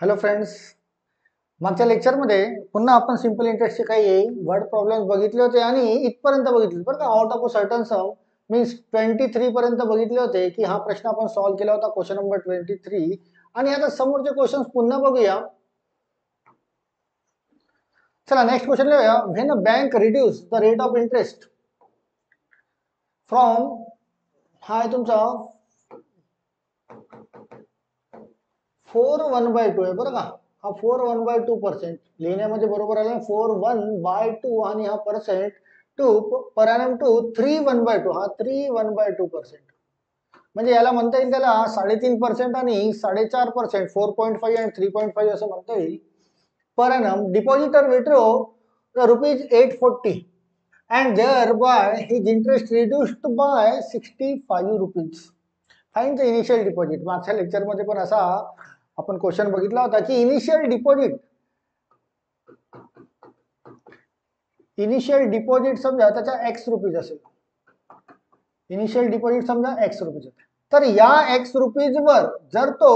Hello friends, मागच्या लेक्चरमध्ये पुन्हा आपण सिंपल इंटरेस्टचे काही वर्ड प्रॉब्लेम्स बघितले होते आणि इथपर्यंत बघितले बरं का. Out of a certain some means 23 पर्यंत बघितले होते की हा प्रश्न आपण सॉल्व्ह केला होता, क्वेश्चन नंबर 23. आणि आता समोरचे क्वेश्चन्स पुन्हा बघूया. चला नेक्स्ट क्वेश्चन लिहूया. When a bank reduce the rate of interest from, हा आहे तुमचा 4/1/2 आहे बरं का. हा 4/1/2% लिहिण्यामध्ये बरोबर आला. 4/1/2 आणि हा percent to per annum to 3/1/2, हा 3/1/2%. म्हणजे याला म्हणता येईल त्याला 3.5% आणि 4.5%, 4.5 आणि 3.5 असं म्हणता येईल. Per annum depositor withdraw ₹840 and thereby his interest reduced by 65 rupees. Find the initial deposit. मागच्या लेक्चरमध्ये पण असा आपण क्वेश्चन बघितला होता की इनिशियल डिपॉझिट समजा त्याचा एक्स रुपीज असेल. इनिशियल डिपॉझिट समजा एक्स रुपीज, तर या एक्स रुपीज वर जर तो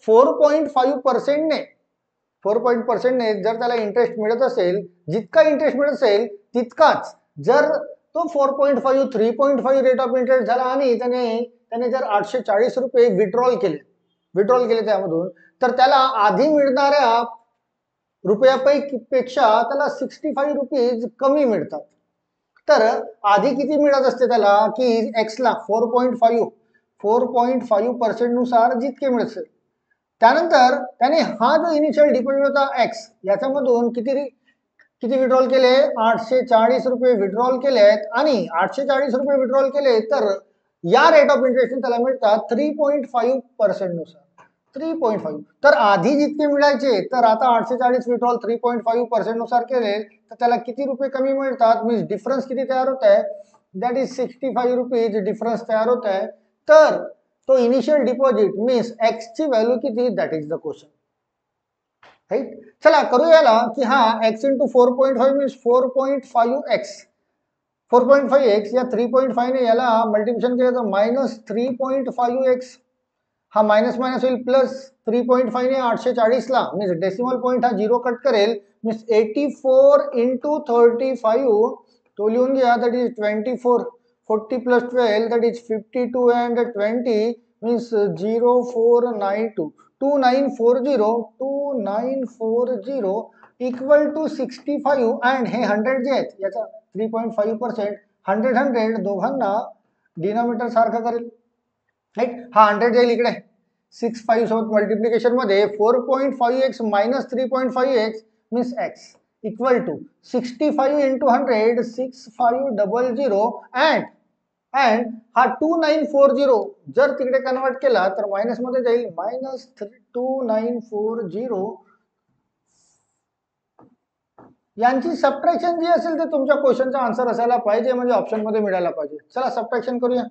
4.5% ने जर त्याला इंटरेस्ट मिळत असेल, जितका इंटरेस्ट मिळत असेल तितकाच जर तो 4.5 3.5 रेट ऑफ इंटरेस्ट झाला आणि त्याने जर 840 रुपये विड्रॉल केले त्यामधून, तर त्याला आधी मिळणाऱ्या रुपयापेक्षा त्याला 65 रुपीज कमी मिळतात. तर आधी किती मिळत असते त्याला की एक्सला 4.5% नुसार जितके मिळत असेल, त्यानंतर त्याने हा जो इनिशियल डिपॉझिट होता एक्स, याच्यामधून किती विड्रॉल केले, 840 रुपये विड्रॉल केलेत. आणि 840 रुपये विड्रॉल केले तर या रेट ऑफ इंटरेस्ट त्याला मिळतात 3.5% नुसार. 3.5, तर आधी जितके मिळायचे तर आता 840 विड्रॉल 3.5% नुसार केले तर त्याला किती रुपये कमी मिळतात, मीन्स डिफरन्स किती तयार होत आहे, दॅट इज 65 रुपीज डिफरन्स तयार होत आहे. तर तो इनिशियल डिपॉझिट मीन्स एक्स ची व्हॅल्यू किती, that is the question. Right. चला करूया याला की हा x into 4.5 means 4.5x, 4.5x या 3.5 ने याला मल्टिप्लिकेशन केलं तर मायनस 3.5x, हा मायनस मायनस होईल प्लस 3.5 ने 840 ला मीन्स डेसिमल पॉइंट हा 0 कट करेल, मीन्स 84 इंटू 35 तो लिहून घ्या, that is 24. 40 plus 12 that is 52 and 20 means 0492 2940 equal to 65 and हे 100 जे आहेत याचा 3.5%, 100 दोघांना डिनॉमिनेटर सारखं करेल. राईट. हा 100 जाईल इकडे 65 सोबत मल्टिप्लिकेशन मध्ये 4.5x minus 3.5x means x equal to 65 into 100 6500 and हा 2940 जर तिकडे कन्वर्ट केला तर मायनस मध्ये जाईल, मायनस 2940. यांची सबट्रॅक्शन जी असेल ते तुमच्या क्वेश्चनचा आन्सर असायला पाहिजे, म्हणजे ऑप्शन मध्ये मिळायला पाहिजे. चला सबट्रॅक्शन करूया.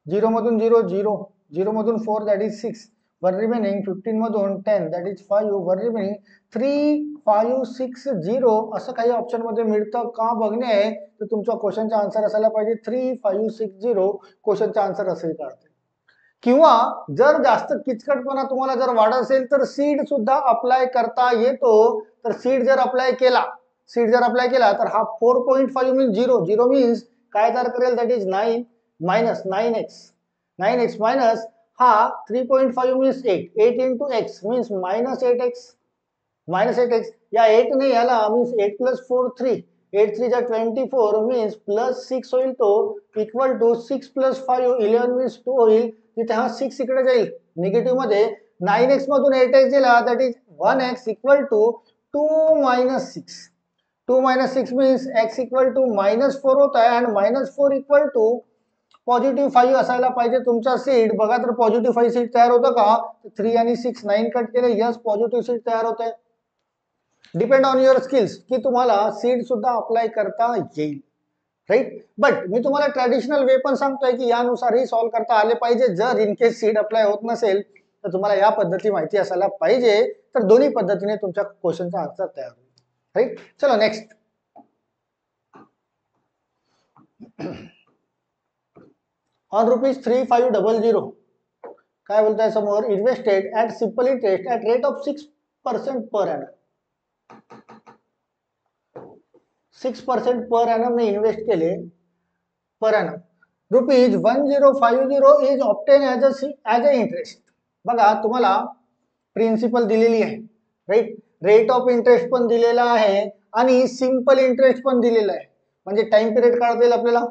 0 मधून 0 0, 0 मधून 4 दॅट इज 6, वन रिमेनिंग 15 मधून 10 दॅट इज 5, वन रिमेनिंग 3 5 6 0 असं काही ऑप्शन मध्ये मिळतं का बघणे आहे. तर तुमच्या क्वेश्चनचा आन्सर असायला पाहिजे 3 5 6 0. क्वेश्चनचा आन्सर असेल काढते. किंवा जर जास्त किचकटपणा तुम्हाला जर वाढत असेल तर सीड सुद्धा अप्लाय करता येतो. तर सीड जर अप्लाय केला तर हा 4.5 मीन्स 0 मीन्स काय तयार करेल, that is 9 minus 9x minus हा 3.5 means 8 into x means minus 8x या 8 ने याला मीन्स 8 प्लस 4 3, 8 3 जा 24 मीन्स प्लस 6 होईल तो इक्वल टू 6 प्लस 5 11 मीन्स 2 होईल. तिथे हा 6 इकडे जाईल निगेटिव्ह मध्ये, 9x मधून 8x दिला that is 1x equal to 2 minus 6. 2 minus 6 means x equal to minus 4 होत आहे and minus 4 equal to positive 5 असायला पाहिजे तुमचा सीड. बघा तर पॉझिटिव्ह 5 सीड तयार होतं का, 3 आणि 6 9 कट केले, यस पॉझिटिव्ह सीड तयार होत आहे. डिपेंड ऑन युअर स्किल्स की तुम्हाला सीड सुद्धा अप्लाय करता येईल. राईट. बट मी तुम्हाला ट्रॅडिशनल वे पण सांगतोय की यानुसारही सॉल्व्ह करता आले पाहिजे. जर इन केस सीड अप्लाय होत नसेल तर तुम्हाला या पद्धती माहिती असायला पाहिजे. तर दोन्ही पद्धतीने तुमच्या क्वेश्चनचा आन्सर तयार होईल. राईट. चलो नेक्स्ट. ऑन ₹3500 काय बोलताय समोर, invested at simple interest at rate of 6% per annum, 6% per annum ने इन्व्हेस्ट केले per annum. ₹1050 is obtain as a interest. बघा तुम्हाला प्रिन्सिपल दिलेली आहे, राईट. रेट ऑफ इंटरेस्ट पण दिलेला आहे आणि सिंपल इंटरेस्ट पण दिलेला आहे. म्हणजे टाइम पिरियड काढता येईल आपल्याला.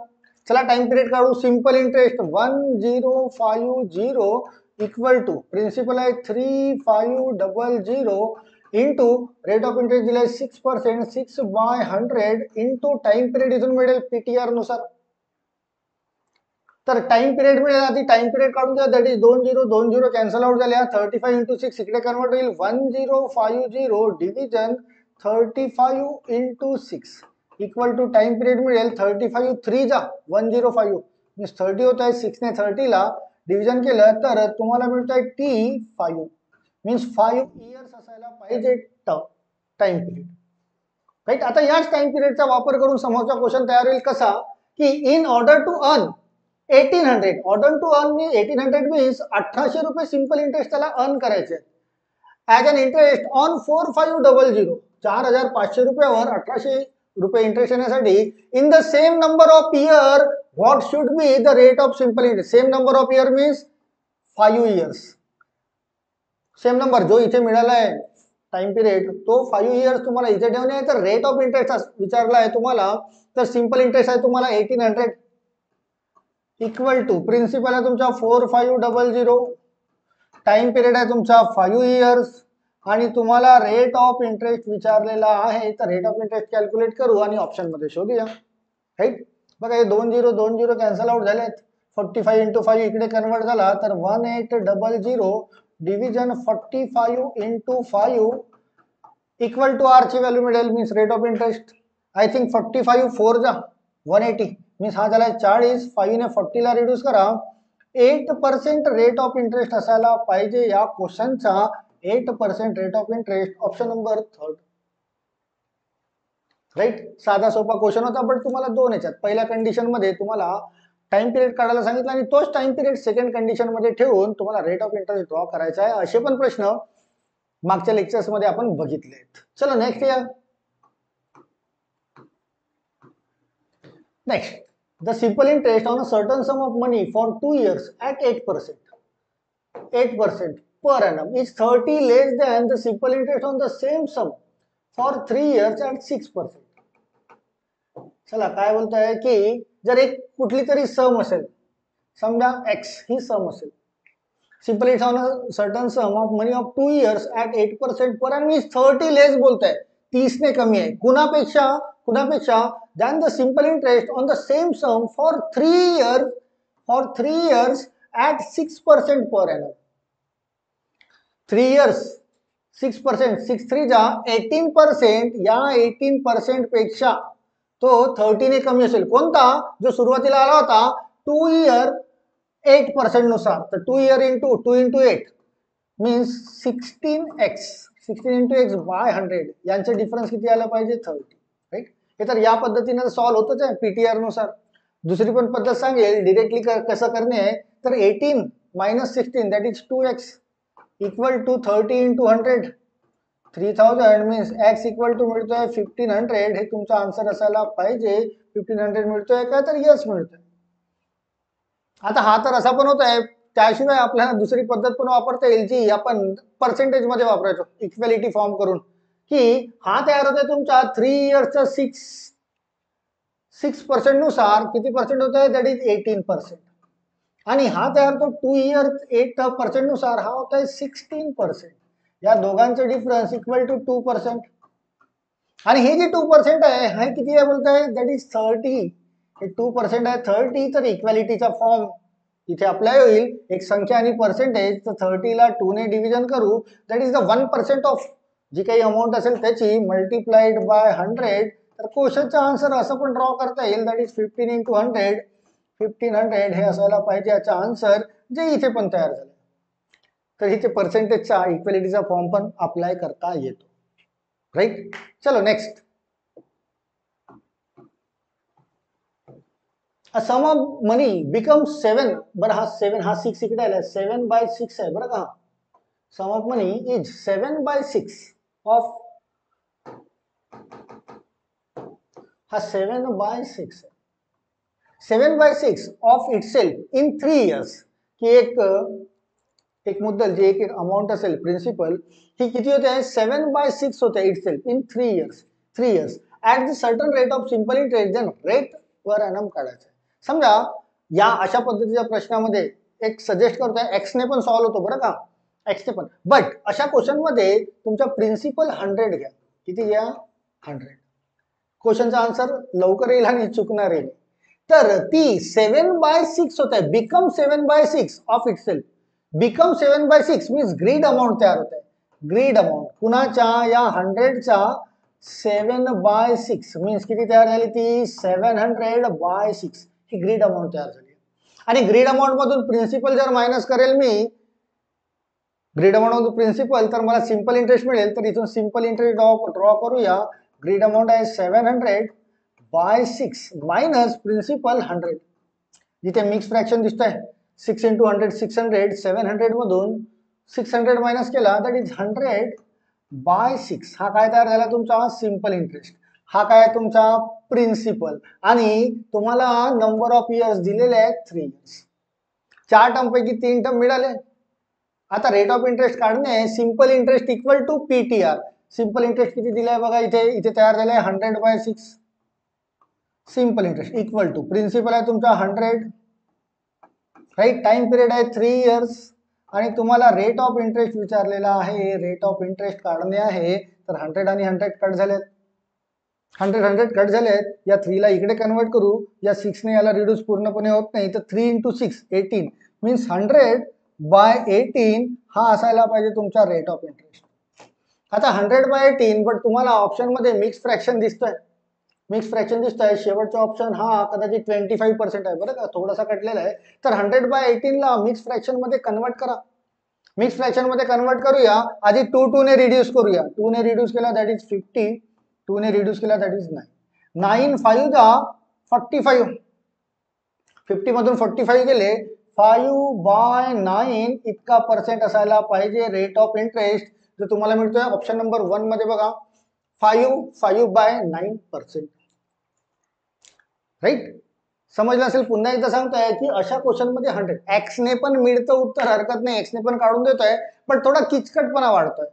चला टाइम पिरियड काढू. Simple interest 1050 equal to principal आहे 3500 इंटू रेट ऑफ इंटरेस्ट दिलाय 6%, 6/100 इंटू टाइम पिरियड इथून मिळेल पीटीआर नुसार. तर टाइम पिरियड मिळेल. आधी टाइम पिरियड काढून द्या. दॅट इज 20 कॅन्सल आउट झाल्या. 35 इंटू 6 इकडे कन्वर्ट होईल. 1050 division 35 into 6 equal to time period मिळेल 35 3 जा 105 मीन्स 30 होत आहे. 6 ने 30 ला डिव्हिजन केलं तर तुम्हाला मिळतंय T5 मीन्स 5 इयर्स असायला पाहिजे टाइम पिरियड, राईट. आता याच टाइम पिरियडचा वापर करून समोरचा क्वेश्चन तयार होईल कसा की in order to earn 1800, order to earn मी 1800 मीन्स 1800 रुपये सिंपल इंटरेस्ट त्याला अर्न करायचे ॲज अन इंटरेस्ट ऑन 4500, 4500 रुपयावर 1800 रुपये इंटरेस्ट येण्यासाठी in the same number of year what should be the rate of simple interest. Same number of year means 5 years. Same number जो इथे मिळाला आहे टाइम पिरियड तो 5 इयर्स तुम्हाला इथे ठेवणे आहे. तर रेट ऑफ इंटरेस्ट विचारला आहे तुम्हाला, तर सिंपल इंटरेस्ट आहे तुम्हाला 1800 इक्वल टू प्रिन्सिपल आहे तुमचा 4500, टाइम पिरियड आहे तुमचा 5 इयर्स आणि तुम्हाला रेट ऑफ इंटरेस्ट विचारलेला आहे. तर रेट ऑफ इंटरेस्ट कॅल्क्युलेट करू आणि ऑप्शन मध्ये शोधूया, राईट. बघा हे 20 कॅन्सल आउट झालेत. 45 इंटू 5 इकडे कन्वर्ट झाला तर 1800 division 45 into 5 equal to R ची व्हॅल्यू मिळेल means rate of interest. I think 45 4 जा 180 मीन्स हा झाला 40. 5 ने 40 ला रिड्यूस करा. 8% रेट ऑफ इंटरेस्ट असायला पाहिजे या क्वेश्चनचा. 8% rate of interest option number 3, right. साधा सोपा क्वेश्चन होता बट तुम्हाला दोन याच्यात पहिल्या कंडिशन मध्ये तुम्हाला टाइम पिरियड काढायला सांगितलं आणि तोच टाइम पिरियड सेकंड कंडिशन मध्ये ठेवून तुम्हाला रेट ऑफ इंटरेस्ट ड्रॉ करायचा आहे. असे पण प्रश्न मागच्या लेक्चर्स मध्ये आपण बघितले आहेत. चलो नेक्स्ट या. Next, the simple interest on a certain sum of money for 2 years at 8% per annum is 30 less than the simple interest on the same sum for 3 years at 6%. चला काय बोलताय की जर एक कुठली तरी सम असेल, समजा x ही सम असेल, simple interest on a certain some of money of 2 years at 8% per annum is 30 लेस बोलताय, 30 ने कमी आहे. कुणापेक्षा than the simple interest on the same sum for 3 years at 6% per annum. 3 years 6%, 6 3 जा 18%. या 18% पेक्षा तो 30 ने कमी असेल. कोणता? जो सुरुवातीला आला होता 2 year 8% नुसार. तर 2 year into 2 into 8 means 16x, 16 into x by 100 यांचे डिफरन्स किती आला पाहिजे 30, राईट. हे तर या पद्धतीने सॉल्व्ह होतच आहे पीटीआर नुसार. दुसरी पण पद्धत सांगेल डिरेक्टली कसं करणे आहे. तर 18 minus 16 that is 2x equal to 30 into 100 3000 means x equal to मिळतोय 1500. हे तुमचा आन्सर असायला पाहिजे. 1500 मिळतोय का? तर यस मिळतोय. आता हा तर असा पण होत आहे. त्याशिवाय आपल्याला दुसरी पद्धत पण वापरता येईल जी आपण पर्सेंटेज मध्ये वापरायचो इक्वॅलिटी फॉर्म करून, की हा तयार होतोय तुमचा 3 इयर्सचा 6% नुसार किती पर्सेंट होत आहे दॅट इज 18%. आणि हा तयार होतो 2 इयर्स 8% नुसार हा होत आहे 16%. या दोघांचे डिफरन्स इक्वल टू 2%. आणि हे जे 2% आहे हे किती आहे बोलताय दॅट इज 30. हे 2% आहे 30. तर इक्वॅलिटीचा फॉर्म इथे अप्लाय होईल. एक संख्या आणि पर्सेंटेज. तर 30 ला 2 ने डिव्हिजन करू दॅट इज द 1% ऑफ जी काही अमाऊंट असेल त्याची मल्टिप्लाइड बाय 100. तर क्वेश्चनचा आन्सर असं पण ड्रॉ करता येईल दॅट इज 15 इंटू 100 1500 हे असायला पाहिजे याचा आन्सर, जे इथे पण तयार झालं. तर इथे पर्सेंटेजचा इक्वॅलिटीचा फॉर्म पण अप्लाय करता येतो, राईट. चलो next. A sum of money becomes 7. बरं हा 7 हा 6 इकडे आला 7/6 आहे बरं का. सम ऑफ मनी इज 7/6 ऑफ, हा 7/6 7/6 ऑफ इटसेल्फ इन 3 इयर्स, की एक मुद्दल जी एक अमाउंट असेल प्रिन्सिपल ही किती होते 7/6 होते itself in 3 years at the certain rate of simple interest, then rate per annum काढायचं. समजा या अशा पद्धतीच्या प्रश्नामध्ये एक सजेस्ट करतोय, एक्स ने पण सॉल्व्ह होतो बरं का, एक्स ने पण, बट अशा क्वेश्चन मध्ये तुमचा प्रिन्सिपल 100 घ्या. किती घ्या 100. क्वेश्चनचा आन्सर लवकर येईल आणि चुकणार येईल. तर ती 7/6 होत आहे, become 7/6 of itself. Become 7/6 means ग्रीड अमाउंट तयार होत आहे. ग्रीड अमाउंट कुणाच्या, या 100च्या 7/6 मीन्स किती तयार झाली ती 700/6 ही ग्रीड अमाउंट तयार झाली. आणि ग्रीड अमाउंट मधून प्रिन्सिपल जर मायनस करेल मी, ग्रीड अमाउंट मधून प्रिन्सिपल, तर मला सिंपल इंटरेस्ट मिळेल. तर इथून सिंपल इंटरेस्ट ड्रॉ करूया. ग्रीड अमाउंट आहे 700/6 मायनस प्रिन्सिपल 100. जिथे मिक्स फ्रॅक्शन दिसतंय 6 × 100 600, 700 मधून 600 मायनस केला दॅट इज 100/6. हा काय तयार झाला तुमचा सिंपल इंटरेस्ट. हा काय तुमचा प्रिन्सिपल. आणि तुम्हाला नंबर ऑफ इयर्स दिलेले आहेत 3 इयर्स. 4 टर्म पैकी 3 टर्म मिळाले. आता रेट ऑफ इंटरेस्ट काढणे, simple interest equal to PTR. Simple interest किती दिलाय बघा, इथे तयार झालाय 100/6. Simple interest equal to principal आहे तुमचा 100, राईट. टाइम पिरियड आहे 3 इयर्स आणि तुम्हाला रेट ऑफ इंटरेस्ट विचारलेला आहे. रेट ऑफ इंटरेस्ट काढणे आहे. तर 100 आणि 100 कट झालेत, 100 कट झालेत. या 3 ला इकडे कन्वर्ट करू, या 6 ने याला रिड्यूस पूर्णपणे होत नाही. तर 3 × 6 18 मीन्स 100/18 हा असायला पाहिजे तुमचा रेट ऑफ इंटरेस्ट. आता 100/18, बट तुम्हाला ऑप्शन मध्ये मिक्स फ्रॅक्शन दिसतोय, मिक्स फ्रॅक्शन दिसतोय. शेवटचा ऑप्शन हा कदाचित 25% आहे बरं का, थोडासा कटलेला आहे. तर 100/18 ला मिक्स फ्रॅक्शन मध्ये कन्वर्ट करा. मिक्स फ्रॅक्शन मध्ये कन्वर्ट करूया. आधी 2 ने रिड्यूस करूया. 2 ने रिड्यूस केला दॅट इज 50. 2 ने रिड्यूस केला दॅट इज 9. 9 5 जा 45. 50 मधून 45 गेले, 5/9 इतका पर्सेंट असायला पाहिजे रेट ऑफ इंटरेस्ट, जो तुम्हाला मिळतोय ऑप्शन नंबर 1 मध्ये बघा. 5/9%. राईट. समजलं असेल. पुन्हा एकदा सांगतोय की अशा क्वेश्चन मध्ये 100 एक्स ने पण मिळतं उत्तर, हरकत नाही, एक्स ने पण काढून देतोय, पण थोडा किचकटपणा वाढतोय.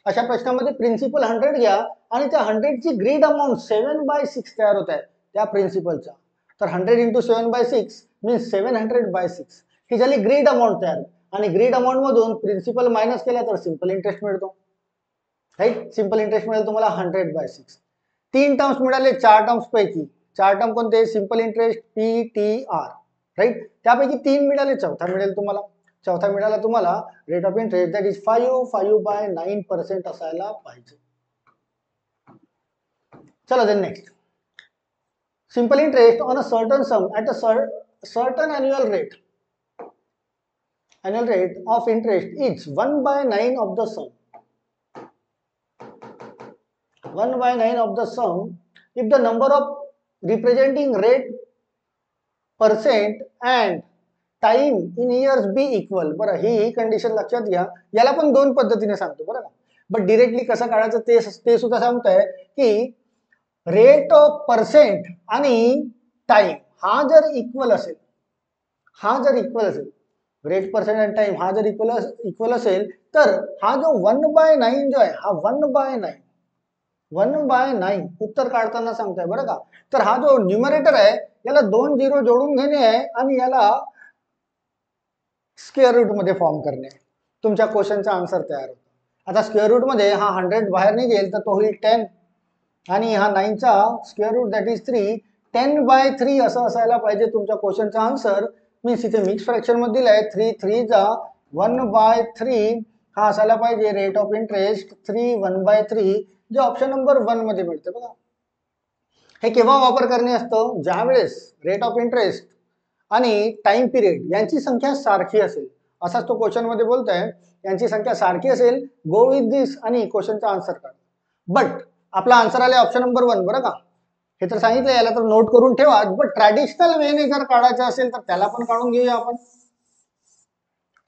अशा प्रश्नामध्ये प्रिन्सिपल 100 घ्या आणि त्या 100 ची ग्रीड अमाऊंट 7/6 तयार होत आहे त्या प्रिन्सिपलचा. तर 100 × 7/6 मीन्स 700/6 ही झाली ग्रीड अमाऊंट तयार. आणि ग्रीड अमाऊंट मधून प्रिन्सिपल मायनस केला तर सिंपल इंटरेस्ट मिळतो, राईट. सिंपल इंटरेस्ट मिळेल तुम्हाला 100/6. 3 टर्म्स मिळाले 4 टर्म्स पैकी. 4 टर्म कोणते, सिंपल इंटरेस्ट, पीटीआर, राईट. त्यापैकी 3 मिळाले, चौथा मिळेल तुम्हाला. चौथा मिळाला तुम्हाला rate of interest that is 5/9% असायला पाहिजे. चला then next. Simple interest on a certain sum at a certain annual rate of interest is 1/9 of the sum. 1/9 of the sum if the number of representing rate, percent and time in years be equal. बरं, ही condition लक्षात घ्या. याला पण 2 पद्धतीने सांगतो बरं का, but directly कसं काढायचं ते सुद्धा सांगतोय की रेट ऑफ पर्सेंट आणि टाइम हा जर इक्वल असेल, रेट पर्सेंट आणि टाइम हा जर इक्वल असेल, तर हा जो 1/9 जो आहे, हा 1/9 उत्तर काढताना सांगताय बरं का. तर हा जो न्यूमरेटर आहे याला 2 0 जोडून घेणे आहे आणि याला स्क्वेअर रूट मध्ये फॉर्म करणे. तुमच्या क्वेश्चनचा आन्सर तयार होतो. आता स्क्वेअर रूट मध्ये हा 100 बाहेर निघेल तर तो होईल 10 आणि हा 9चा स्क्वेअर रूट दॅट इज 3. 10/3 असं असायला पाहिजे तुमच्या क्वेश्चनचा आन्सर. मीन्स इथे मिक्स फ्रॅक्शन मध्ये दिलाय 3 3 जा 1/3 हा असायला पाहिजे रेट ऑफ इंटरेस्ट 3 1/3 जे ऑप्शन नंबर 1 मध्ये मिळते बघा. हे केव्हा वापर करणे असतं, ज्यावेळेस रेट ऑफ इंटरेस्ट आणि टाइम पिरियड यांची संख्या सारखी असेल. असाच तो क्वेश्चन मध्ये बोलतोय, यांची संख्या सारखी असेल, गो विथ दिस आणि क्वेश्चनचा आन्सर काढ. बट आपला आन्सर आले ऑप्शन नंबर 1 बरं का. हे तर सांगितलं, याला तर नोट करून ठेवा. बट ट्रॅडिशनल वेने जर काढायचं असेल तर त्याला पण काढून घेऊया आपण.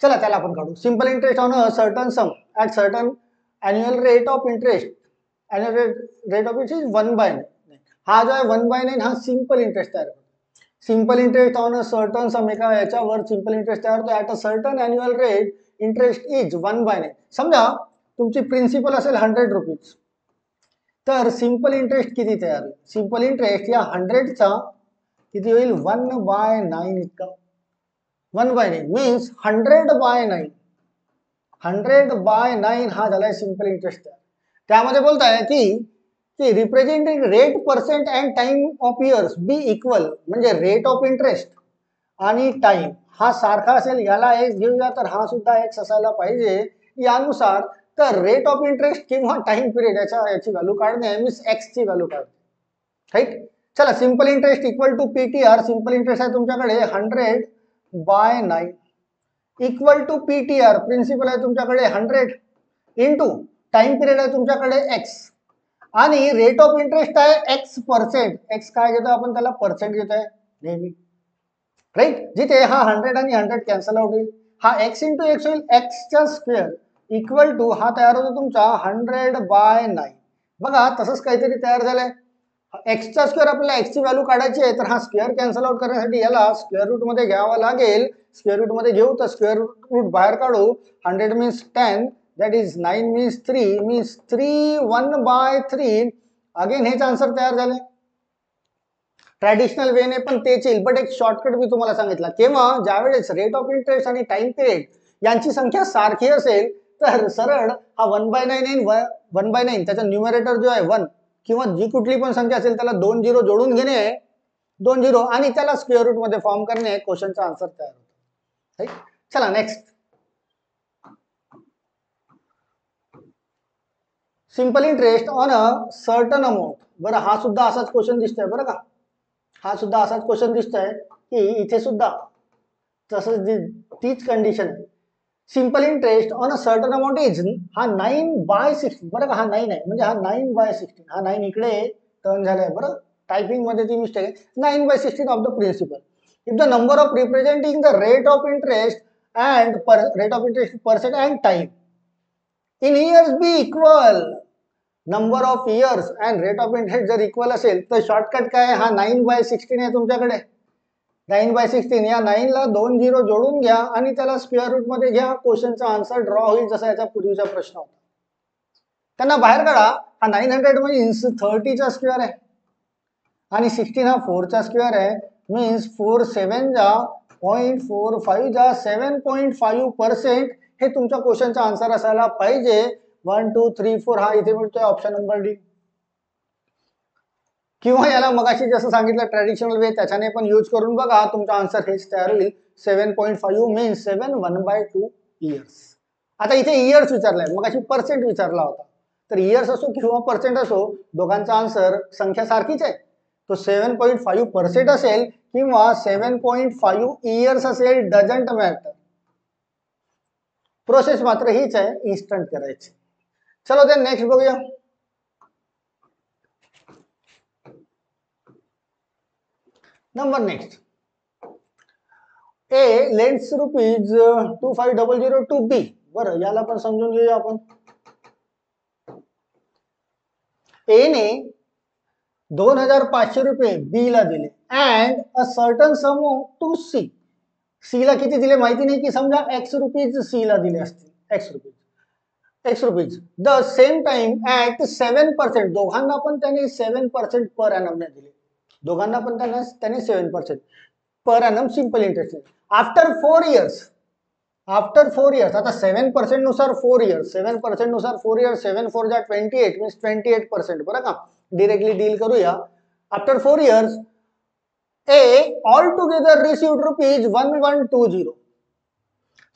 चला त्याला आपण काढू. Simple interest on a certain sum at certain annual rate of interest. Annual rate of interest is 1/9. हा जो आहे 1/9 हा सिंपल इंटरेस्ट तयार करतो. Simple interest on a certain सम एका याच्यावर सिंपल इंटरेस्ट तयार होतो at a certain annual rate interest is 1/9. समजा तुमची प्रिन्सिपल असेल 100 रुपीज, तर सिंपल इंटरेस्ट किती तयार होईल? सिंपल इंटरेस्ट या 100चा किती होईल? 1/9 इतका. 1/9 मीन्स 100/9. 100/9 हा झालाय सिंपल इंटरेस्ट तयार. त्यामध्ये बोलताय की representing rate percent and time of years be equal, म्हणजे रेट ऑफ इंटरेस्ट आणि टाइम हा सारखा असेल. याला एक्स घेऊया तर हा सुद्धा एक्स असायला पाहिजे. यानुसार तर रेट ऑफ इंटरेस्ट किंवा टाइम पिरियड याची व्हॅल्यू काढणे मीन्स एक्स ची व्हॅल्यू काढणे. राईट. चला simple interest equal to PTR. Simple interest आहे तुमच्याकडे 100/9 इक्वल टू पीटीआर. प्रिन्सिपल आहे तुमच्याकडे 100 इंटू टाइम पिरियड आहे तुमच्याकडे एक्स आणि रेट ऑफ इंटरेस्ट आहे एक्स%. एक्स काय घेतो आपण? त्याला पर्सेंट घेतोय नेहमी. राईट. जिथे हा 100 आणि 100 कॅन्सल आउट होईल. हा एक्स इंटू एक्स होईल एक्सचा स्क्वेअर इक्वल टू हा तयार होतो तुमचा 100/9. बघा तसंच काहीतरी तयार झालंय. एक्सचा स्क्वेअर आपल्याला एक्सची व्हॅल्यू काढायची आहे, तर हा स्क्वेअर कॅन्सल आउट करण्यासाठी याला स्क्वेअर रूट मध्ये घ्यावा लागेल. स्क्वेअर रूट मध्ये घेऊ तर स्क्वेअर रूट बाहेर काढू. 100 means 10, that is 9 means 3 means 3 1/3. Again हेच आन्सर तयार झाले. ट्रॅडिशनल वेने पण तेच येईल, बट एक शॉर्टकट मी तुम्हाला सांगितला. केव्हा? ज्यावेळेस रेट ऑफ इंटरेस्ट आणि टाइम पिरियड यांची संख्या सारखी असेल तर सरळ हा 1/9 येईल. 1/9 त्याचा न्यूमरेटर जो आहे 1 किंवा जी कुठली पण संख्या असेल त्याला 2 0 जोडून घेणे, 2 0 आणि त्याला स्क्वेअर रूट मध्ये फॉर्म करणे, क्वेश्चनचा आन्सर तयार होतो. राईट. चला next. Simple interest on a certain amount. बरं हा सुद्धा असाच क्वेश्चन दिसतोय बरं का. हा सुद्धा असाच क्वेश्चन दिसतोय की इथे सुद्धा तसंच तीच कंडिशन आहे. Simple interest on a certain amount is हा 9/16. बरं का हा 9 आहे म्हणजे हा 9/16. हा 9 इकडे टर्न झालाय बरं. टायपिंग मध्ये ती मिस्टेक आहे. 9/16 of the principal. If the number of representing the rate of interest and rate of interest percent and time in years be equal. Number of years and rate of interest जर equal असेल तर shortcut काय? हा 9/16 आहे तुमच्याकडे. 9/16 या 9 ला 2 0 जोडून घ्या आणि त्याला स्क्वेअर रूट मध्ये घ्या. क्वेश्चनचा आन्सर ड्रॉ होईल जसा याचा पूर्वीचा प्रश्न होता. त्यांना बाहेर काढा. हा 900 मीन्स 30 चा स्क्वेअर आहे आणि 16 हा 4 चा स्क्वेअर आहे. मीन्स 4 7 जा 0.45 जा 7.5%. हे तुमच्या क्वेश्चनचा आन्सर असायला पाहिजे. 1 2 3 4 हा इथे मिळतोय ऑप्शन नंबर डी. किंवा याला मगाशी जसं सांगितलं ट्रॅडिशनल वे त्याच्याने पण यूज करून बघा. तुमचा आन्सर हेच तयार होईल. 7.5 मीन्स 7 1/2 इयर्स. आता इथे इयर्स विचारलाय, मगाशी पर्सेंट विचारला होता. तर इयर्स असो किंवा पर्सेंट असो दोघांचा आन्सर संख्या सारखीच आहे. तो 7.5% असेल किंवा 7.5 इयर्स असेल, डझंट मॅटर. प्रोसेस मात्र हीच आहे, इन्स्टंट करायची. चलो देन नेक्स्ट बघूया. Number next. A lends rupees 2500 to B. बरं याला पण समजून घेऊया आपण. ए ने 2500 रुपये बी ला दिले and a certain sum to C. C ला किती दिले माहिती नाही, की समजा एक्स रुपीज सी ला दिले असतील. X rupees the same time at 7%. दोघांना पण त्याने 7% पर एनम दिले. दोघांना पण त्याने 7% per annum simple interest. After 4 years. After 4 years. आता 7% नुसार 4 इयर्स. 7% नुसार 4 इयर्स. 7 4 जा 28 मीन्स 28%. बरं का. डिरेक्टली डील करूया. आफ्टर 4 इयर्स ए ऑल टुगेदर रिसिव्ड रुपीज 1120.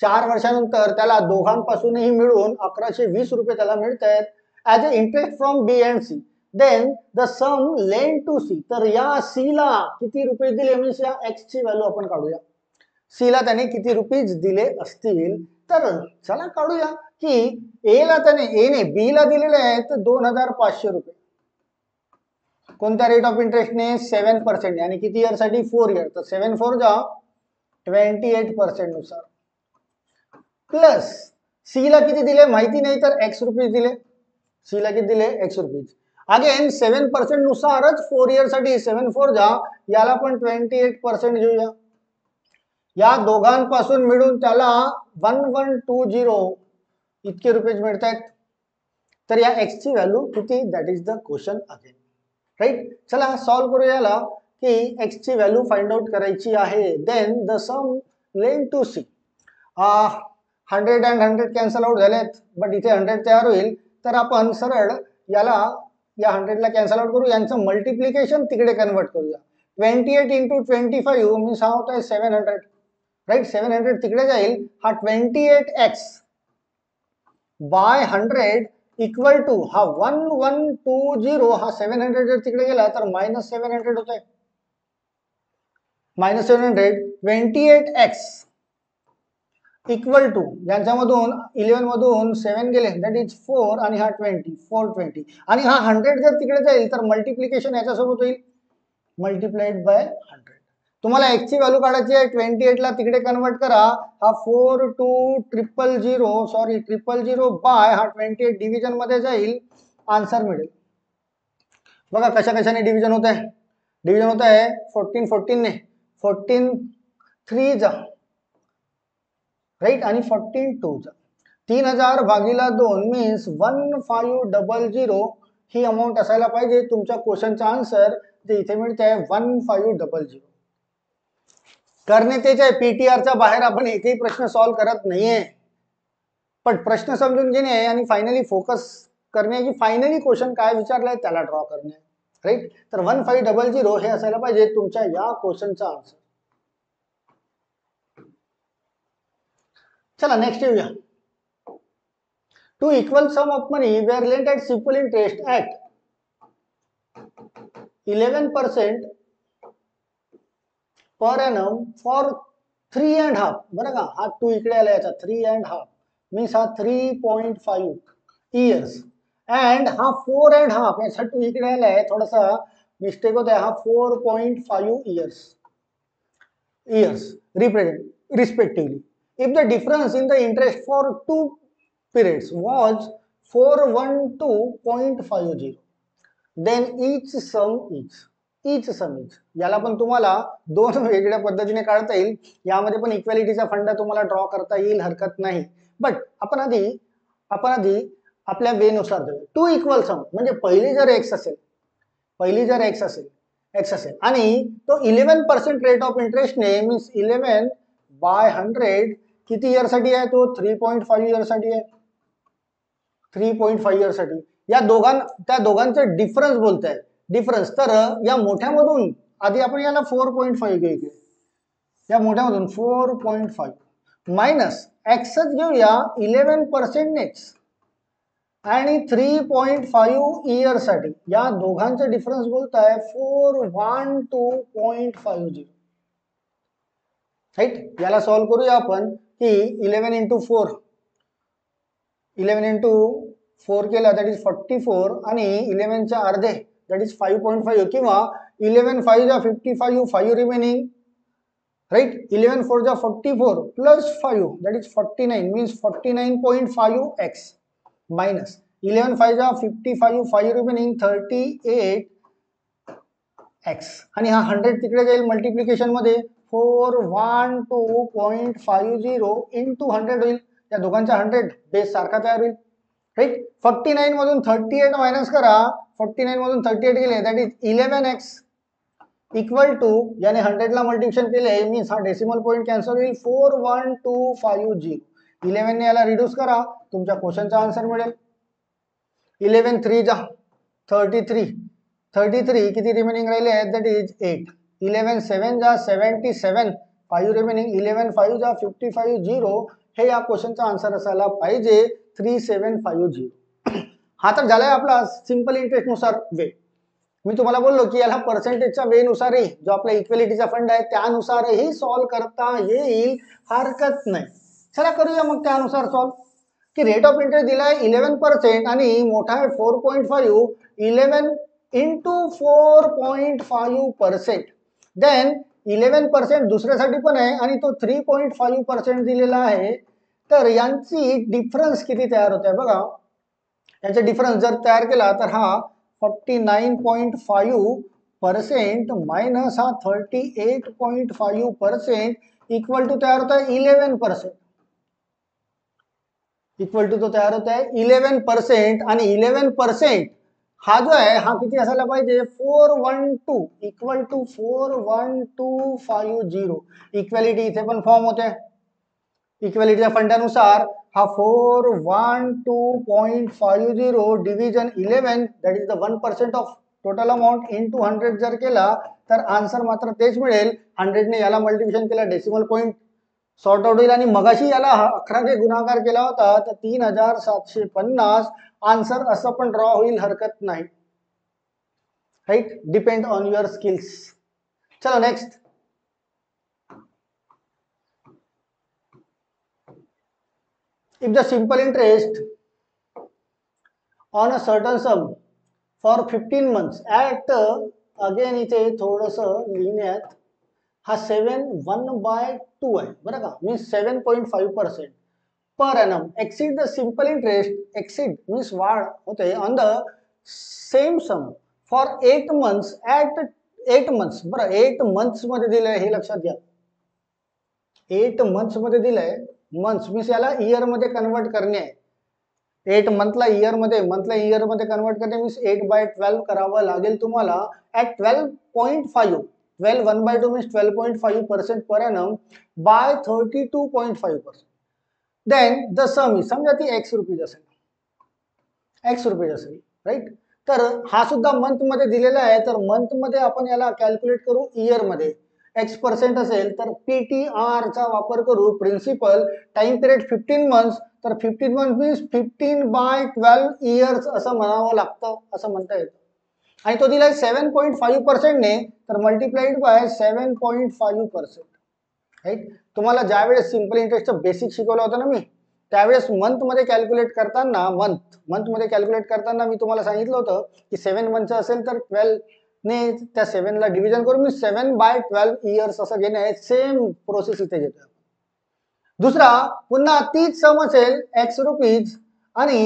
4 वर्षानंतर त्याला दोघांपासूनही मिळून 1120 रुपये त्याला मिळत आहेत as a interest from B and C. Then the sum lend to C. तर या सी ला किती रुपये दिले मीन्स या एक्स ची व्हॅल्यू आपण काढूया. सी ला त्याने किती रुपीज दिले असतील, तर चला काढूया की ए ला त्याने बी ला दिलेले आहेत 2500 रुपये. कोणत्या रेट ऑफ इंटरेस्टने? 7% आणि किती इयर साठी? 4 इयर. तर 7 4 जा 28% नुसार प्लस सी ला किती दिले माहिती नाही तर एक्स रुपीज दिले, सी ला किती दिले एक्स रुपीज. अगेन 7% नुसारच 4 इयर साठी 7 4 जा, याला पण 28% घेऊया. या दोघांपासून मिळून त्याला 1120 इतके रुपये मिळत आहेत. तर या एक्स ची व्हॅल्यू किती, that is the question again, right. चला सॉल्व करूया याला की एक्स ची व्हॅल्यू फाइंड आउट करायची आहे. Then the sum lent to C. 100 and 100 cancel out झालेत, बट इथे 100 तयार होईल. तर आपण सरळ याला या 100 ला कॅन्सल आउट करू, यांचं मल्टिप्लिकेशन तिकडे कन्वर्ट करूया. 28 into 25 मीन्स हा होता है 700, राइट. 700 तिकडे जाईल, हा 28x बाय 100 इक्वल टू हा 1120, हा 700 जर तिकडे गेला तर -700 होत आहे. -700 28x इक्वल टू यांच्यामधून 11 मधून 7 गेले, दॅट इज 4 आणि हा 20 420 आणि हा 100 जर तिकडे जाईल तर मल्टिप्लिकेशन याच्यासोबत होईल, मल्टिप्लाइड बाय 100. तुम्हाला x ची व्हॅल्यू काढायची आहे, 28 ला तिकडे कन्वर्ट करा, हा 42000 बाय हा 28 डिव्हिजन मध्ये जाईल, आन्सर मिळेल. बघा कशा कशाने डिव्हिजन होत आहे. डिव्हिजन होत आहे 14 14 ने, 14 3 जा, राइट, आणि 14 2 जा. 3000 भागीला 2 मीन्स 1500 ही अमाउंट असायला पाहिजे. तुमच्या क्वेश्चनचा आन्सर जे इथे मिळते आहे 1500. करणे तेच आहे, पीटीआरच्या बाहेर आपण एकही प्रश्न सॉल्व करत नाहीये, पण प्रश्न समजून घेणे आणि फायनली फोकस करणे की फायनली क्वेश्चन काय विचारलाय त्याला ड्रॉ करणे, राइट. तर 1500 हे असायला पाहिजे तुमच्या या क्वेश्चनचा आन्सर. चला नेक्स्ट येऊया. Two equal sum of money were lent at simple interest at 11% per annum for 3.5. बरं का, हा 2 इकडे आला, याचा 3.5 मीन्स हा 3.5 इयर्स, अँड हा 4.5 याचा 2 इकडे आला आहे, थोडासा मिस्टेक होत आहे, हा 4.5 years respectively. If the difference in the interest for 2 periods was 412.50, then each sum is. याला पण तुम्हाला दोन वेगळ्या पद्धतीने काढता येईल. यामध्ये पण इक्वॅलिटीचा फंडा तुम्हाला ड्रॉ करता येईल, हरकत नाही. बट आपण आधी आपल्या वेनुसार देऊ. टू इक्वल सम म्हणजे पहिली जर x असेल आणि तो 11% रेट ऑफ इंटरेस्टने मीन्स 11 बाय 100 किती इयर साठी आहे, तो 3.5 इयर साठी आहे. 3.5 इयर साठी त्या दोघांचे डिफरन्स बोलताय, डिफरन्स. तर या मोठ्यामधून आधी आपण याला 4.5 घेऊया, या मोठ्यामधून 4.5 मायनस एक्सच घेऊया 11% नेक्स्ट आणि 3.5 इयर साठी. या दोघांचे डिफरन्स बोलताय 412.50, राइट. याला सॉल्व करूया आपण की 11 into 4 केला, दॅट इज 44 आणि 11 च्या अर्धे दॅट इज 5.5 किंवा 11 5 जा 55 5 रिमेनिंग, राइट. 11 4 जा 44 plus 5 that is 49 means 49.5x minus 11 5 जा 55 5 रिमेनिंग 38x आणि हा 100 तिकडे जाईल मल्टिप्लिकेशन मध्ये, 412.50 इंटू 100 होईल. या दोघांचा 100 बेस सारखा तयार होईल, राइट. 49 मधून 38 मायनस करा, 49 मधून 38 गेले, that is 11x equal to, याने 100 ला मल्टिप्लिकेशन केले मीन्स हा डेसिमल पॉइंट कॅन्सल होईल, 41250. 11 ने याला रिड्यूस करा, तुमच्या क्वेश्चनचा आन्सर मिळेल. 11 3 जा 33 किती रिमेनिंग राहिले आहेत, दॅट इज 8. 11 7 जा 77 5 रिमेनिंग, 11 5 जा 55 0. हे या क्वेश्चनचा आन्सर असायला पाहिजे 3750. हा तर झालाय आपला सिंपल इंटरेस्ट नुसार वे. मी तुम्हाला बोललो की याला पर्सेंटेजच्या वे नुसारही जो आपला इक्वॅलिटीचा फंड आहे त्यानुसारही सॉल्व करता येईल, हरकत नाही. चला करूया मग त्यानुसार सॉल्व. की रेट ऑफ इंटरेस्ट दिलाय 11% आणि मोठा आहे 4.5, 11 इंटू 4.5%. देन 11% दुसऱ्यासाठी पण आहे आणि तो 3.5% दिलेला आहे. तर यांची डिफरन्स किती तयार होत आहे बघा. यांचा डिफरन्स जर तयार केला तर हा 49.5% मायनस हा 38.5% इक्वल टू तयार होता है 11%. इक्वल टू तो तयार होता है 11% आणि 11% हा जो आहे हा किती असायला पाहिजे 412 इक्वल टू 41250. इक्वॅलिटी इथे पण फॉर्म होते. इक्वॅलिटीच्या फंड्यानुसार हा 412.50 division 11 that is the 1% of total amount into 100 जर केला तर आन्सर मात्र तेच मिळेल. 100 ने याला मल्टिप्लिकेशन केला डेसिमल पॉईंट सॉर्ट आउट होईल आणि मगाशी याला 11 ने गुणाकार केला होता तर 3750 आन्सर असं पण ड्रॉ होईल, हरकत नाही. Right, depend on your skills. चलो next. If the simple interest on a certain sum for 15 months at again इथे थोडंसं लिहिण्यात हा 7/1/2 आहे बरं का, means 7.5% per annum exceed the simple interest. Exceed means वाढ होते on the same sum for 8 months at 8 months. बरं 8 months मध्ये दिलंय हे लक्षात घ्या. 8 months मध्ये दिलंय. मंथ्स मीन्स याला इयर मध्ये कन्वर्ट करणे आहे. 8 मंथला इयर मध्ये, मंथला इयर मध्ये कन्वर्ट करणे मीन्स 8/12 करावं लागेल तुम्हाला at 12.5. 12 1/2 means 12.5% per annum by 32.5%. Then the sum is, समजा ती x रुपीज असेल, x रुपीज असेल राईट. तर हा सुद्धा मंथ मध्ये दिलेला आहे. तर मंथ मध्ये आपण याला कॅल्क्युलेट करू इयर मध्ये. x% असेल तर PTR चा वापर करू. प्रिन्सिपल टाइम पिरियड 15 मंथ्स, तर 15 मंथ मीन्स 15/12 इयर्स असं म्हणावं लागतं, असं म्हणता येतं. आणि तो दिलाय 7.5% ने, तर मल्टिप्लाइड बाय 7.5%. राईट. तुम्हाला ज्यावेळेस सिंपल इंटरेस्टचं बेसिक शिकवलं होतं ना मी, त्यावेळेस मंथ मध्ये कॅल्क्युलेट करताना मंथ मध्ये कॅल्क्युलेट करताना मी तुम्हाला सांगितलं होतं की 7 मंथचं असेल तर 12 ने त्या 7 ला डिव्हिजन करून मी 7/12 इयर्स असं घेणे आहे. सेम प्रोसेस इथे घेतोय. दुसरा पुन्हा तीच सम असेल x रुपीज आणि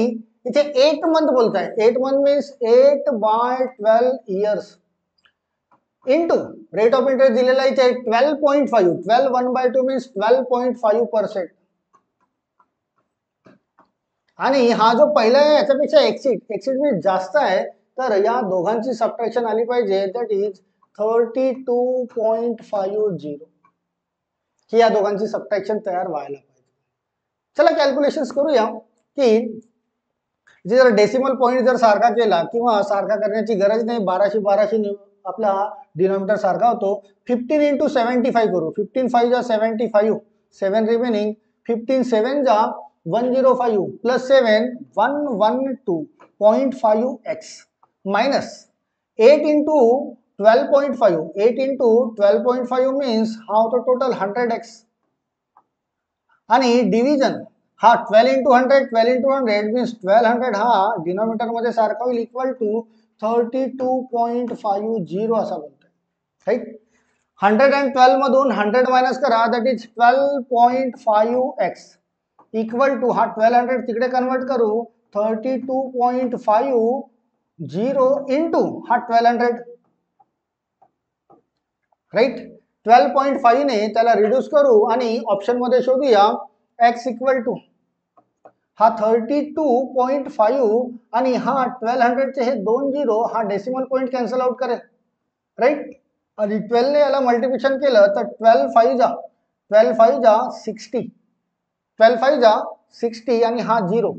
इथे 8 मंथ बोलताय. 8 month means 8/12 years into rate of interest दिलेला इथे 12.5. 12 1/2 मीन्स 12.5%. आणि हा जो पहिला आहे याच्यापेक्षा एक्सिड मीन्स जास्त आहे, तर या दोघांची सबट्रॅक्शन आली पाहिजे. दॅट इज 32.50 ही या दोघांची सबट्रॅक्शन तयार व्हायला पाहिजे. चला कॅल्क्युलेशन्स करूया की जर डेसिमल पॉईंट जर सारखा केला किंवा सारखा करण्याची गरज नाही, 1200 आपला डिनॉमिनेटर सारखा होतो. 15 into 75 करू. 15 5 जा 75, 7 रिमेनिंग. 15 7 जा 105 plus 7 112.5x minus 8 into 12.5. 8 into 12.5 means हा होतो टोटल 100x आणि डिव्हिजन हा 12 into 100. 12 into 100 मीन्स 1200 हा डिनॉमिनेटर मध्ये सारखा होईल इक्वल टू 32.50 असा बोलतोय. राईट. 112 मधून 100 मायनस करा, that is 12.5x equal to हा 1200 तिकडे कन्वर्ट करू 32.50 इंटू हा 1200. राईट. 12.5 ने त्याला रिड्यूस करू आणि ऑप्शन मध्ये शोधूया x इक्वल टू हा 32.5 आणि हा 1200 चे हे 2 0 हा डेसिमल पॉइंट कॅन्सल आउट करेल. राईट. आणि 12 ने याला मल्टिप्लिकेशन केलं तर 12 5 जा 60. 12 5 जा 60 आणि हा 0.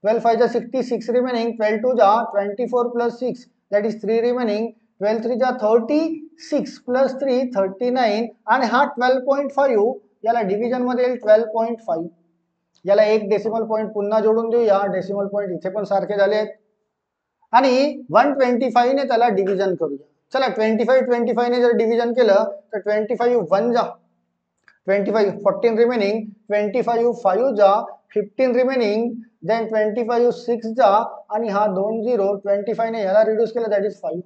12 5 जा 60, 6 रिमेनिंग. 12 2 जा 24 प्लस 6 दॅट इज 3 रिमेनिंग. 12 3 जा 36 प्लस 3 39 आणि हा 12.5 याला डिव्हिजन मध्ये येईल 12.5. याला एक डेसिमल पॉइंट पुन्हा जोडून देऊया. डेसिमल पॉइंट इथे पण सारखे झाले आहेत आणि 125 ने त्याला डिव्हिजन करूया. चला 25 ने जर डिव्हिजन केलं तर 25 1 जा 25 14 रिमेनिंग. 25 5 जा 15 रिमेनिंग. देन 25 6 जा आणि हा 2 0. 25 ने याला रिड्यूस केलं दॅट इज 5.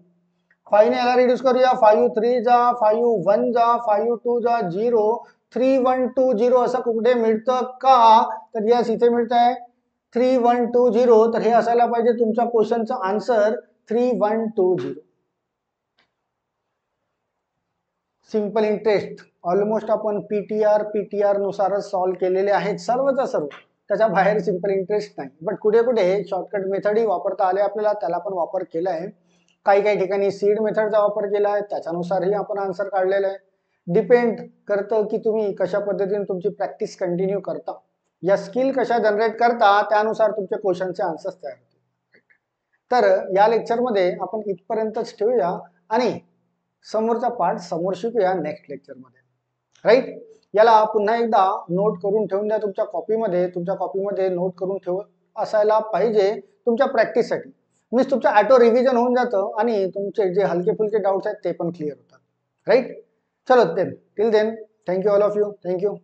5 ने याला रिड्यूस करूया. 5 3 जा 5 1 जा 5 2 जा 0. 3 1 2 0 असं कुठे मिळतं का? तर यस इथे मिळत आहे 3120, तर हे असायला पाहिजे तुमच्या क्वेश्चनचं आन्सर 3120. सिंपल इंटरेस्ट ऑलमोस्ट आपण पीटीआर नुसारच सॉल्व्ह केलेले आहेत सर्वचा सर्व, त्याच्या बाहेर सिंपल इंटरेस्ट नाही. बट कुठे कुठे शॉर्टकट मेथडही वापरता आले आपल्याला, त्याला पण वापर केला आहे. काही ठिकाणी सीड मेथडचा वापर केला आहे, त्याच्यानुसारही आपण आन्सर काढलेला आहे. डिपेंड करतं की तुम्ही कशा पद्धतीने तुमची प्रॅक्टिस कंटिन्यू करता, या स्किल कशा जनरेट करता, त्यानुसार तुमचे क्वेश्चनचे आन्सर्स तयार होतील. तर या लेक्चरमध्ये आपण इथपर्यंतच ठेवूया आणि समोरचा पार्ट समोर शिकूया नेक्स्ट लेक्चरमध्ये. राईट, याला पुन्हा एकदा नोट करून ठेवून द्या तुमच्या कॉपीमध्ये नोट करून ठेव असायला पाहिजे तुमच्या प्रॅक्टिससाठी. मीन्स तुमचं ऑटो रिव्हिजन होऊन जातं आणि तुमचे जे हलके फुलके डाऊट्स आहेत ते पण क्लिअर होतात. राईट, चलो then till then thank you all of you, thank you.